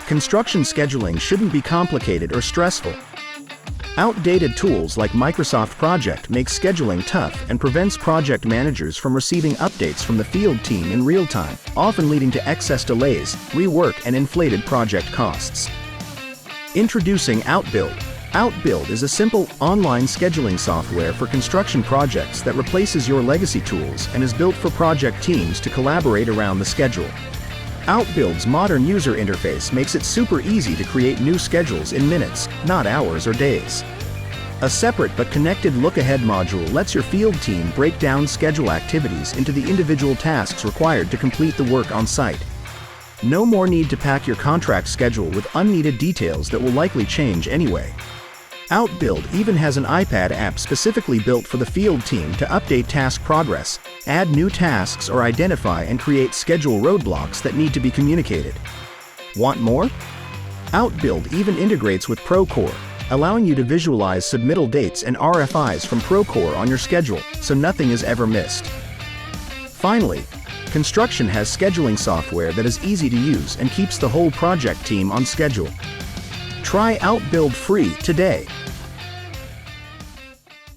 Construction scheduling shouldn't be complicated or stressful. Outdated tools like Microsoft Project make scheduling tough and prevents project managers from receiving updates from the field team in real time, often leading to excess delays, rework, and inflated project costs. Introducing Outbuild. Outbuild is a simple, online scheduling software for construction projects that replaces your legacy tools and is built for project teams to collaborate around the schedule. Outbuild's modern user interface makes it super easy to create new schedules in minutes, not hours or days. A separate but connected Lookahead module lets your field team break down schedule activities into the individual tasks required to complete the work on site. No more need to pack your contract schedule with unneeded details that will likely change anyway. Outbuild even has an iPad app specifically built for the field team to update task progress, add new tasks, or identify and create schedule roadblocks that need to be communicated. Want more? Outbuild even integrates with Procore, allowing you to visualize submittal dates and RFIs from Procore on your schedule, so nothing is ever missed. Finally, construction has scheduling software that is easy to use and keeps the whole project team on schedule. Try Outbuild free today.